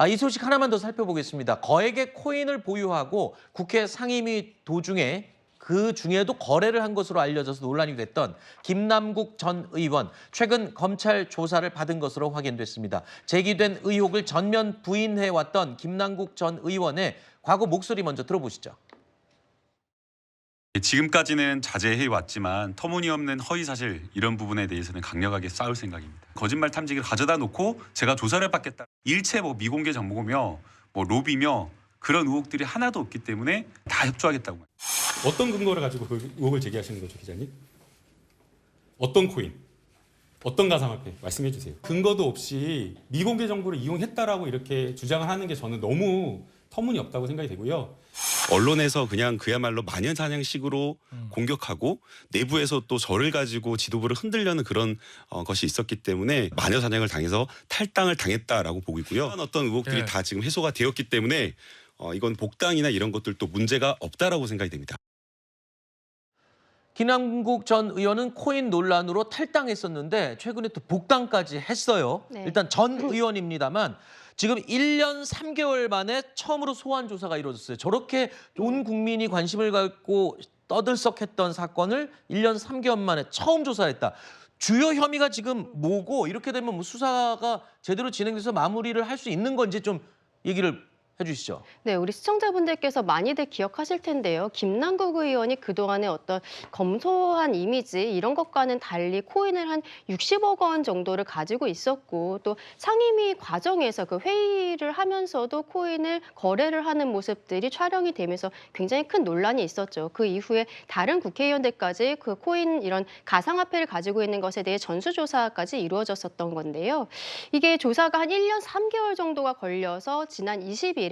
이 소식 하나만 더 살펴보겠습니다. 거액의 코인을 보유하고 국회 상임위 도중에 그 중에도 거래를 한 것으로 알려져서 논란이 됐던 김남국 전 의원, 최근 검찰 조사를 받은 것으로 확인됐습니다. 제기된 의혹을 전면 부인해왔던 김남국 전 의원의 과거 목소리 먼저 들어보시죠. 지금까지는 자제해왔지만 터무니없는 허위사실 이런 부분에 대해서는 강력하게 싸울 생각입니다. 거짓말 탐지기를 가져다 놓고 제가 조사를 받겠다. 일체 미공개 정보며 로비며 그런 의혹들이 하나도 없기 때문에 다 협조하겠다고. 어떤 근거를 가지고 그 의혹을 제기하시는 거죠, 기자님? 어떤 코인? 어떤 가상화폐? 말씀해 주세요. 근거도 없이 미공개 정보를 이용했다라고 이렇게 주장을 하는 게 저는 너무 터무니없다고 생각이 되고요. 언론에서 그냥 그야말로 마녀사냥식으로 공격하고 내부에서 또 저를 가지고 지도부를 흔들려는 그런 것이 있었기 때문에 마녀사냥을 당해서 탈당을 당했다라고 보고 있고요. 어떤 의혹들이 다 지금 해소가 되었기 때문에 이건 복당이나 이런 것들도 문제가 없다라고 생각이 됩니다. 김남국 전 의원은 코인 논란으로 탈당했었는데 최근에 또 복당까지 했어요. 네. 일단 전 의원입니다만 지금 1년 3개월 만에 처음으로 소환 조사가 이루어졌어요. 저렇게 온 국민이 관심을 갖고 떠들썩했던 사건을 1년 3개월 만에 처음 조사했다. 주요 혐의가 지금 뭐고 이렇게 되면 수사가 제대로 진행돼서 마무리를 할 수 있는 건지 좀 얘기를 해주시죠. 네, 우리 시청자분들께서 많이들 기억하실 텐데요. 김남국 의원이 그동안의 어떤 검소한 이미지 이런 것과는 달리 코인을 한 60억 원 정도를 가지고 있었고 또 상임위 과정에서 그 회의를 하면서도 코인을 거래를 하는 모습들이 촬영이 되면서 굉장히 큰 논란이 있었죠. 그 이후에 다른 국회의원들까지 그 코인 이런 가상화폐를 가지고 있는 것에 대해 전수조사까지 이루어졌었던 건데요. 이게 조사가 한 1년 3개월 정도가 걸려서 지난 20일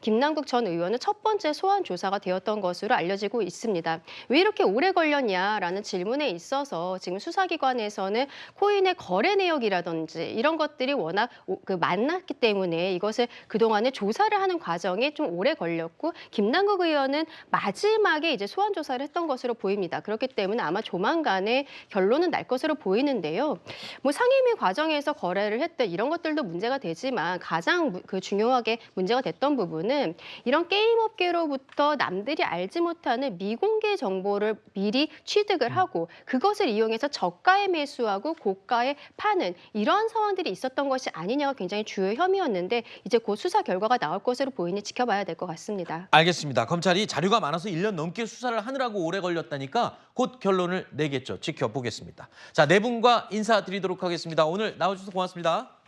김남국 전 의원은 첫 번째 소환 조사가 되었던 것으로 알려지고 있습니다. 왜 이렇게 오래 걸렸냐라는 질문에 있어서 지금 수사기관에서는 코인의 거래 내역이라든지 이런 것들이 워낙 많았기 때문에 이것을 그동안에 조사를 하는 과정이 좀 오래 걸렸고 김남국 의원은 마지막에 이제 소환 조사를 했던 것으로 보입니다. 그렇기 때문에 아마 조만간에 결론은 날 것으로 보이는데요. 상임위 과정에서 거래를 했던 이런 것들도 문제가 되지만 가장 중요하게 문제가 됐던 부분은 이런 게임 업계로부터 남들이 알지 못하는 미공개 정보를 미리 취득을 하고 그것을 이용해서 저가에 매수하고 고가에 파는 이러한 상황들이 있었던 것이 아니냐가 굉장히 주요 혐의였는데 이제 곧 수사 결과가 나올 것으로 보이니 지켜봐야 될 것 같습니다. 알겠습니다. 검찰이 자료가 많아서 1년 넘게 수사를 하느라고 오래 걸렸다니까 곧 결론을 내겠죠. 지켜보겠습니다. 자, 네 분과 인사드리도록 하겠습니다. 오늘 나와주셔서 고맙습니다.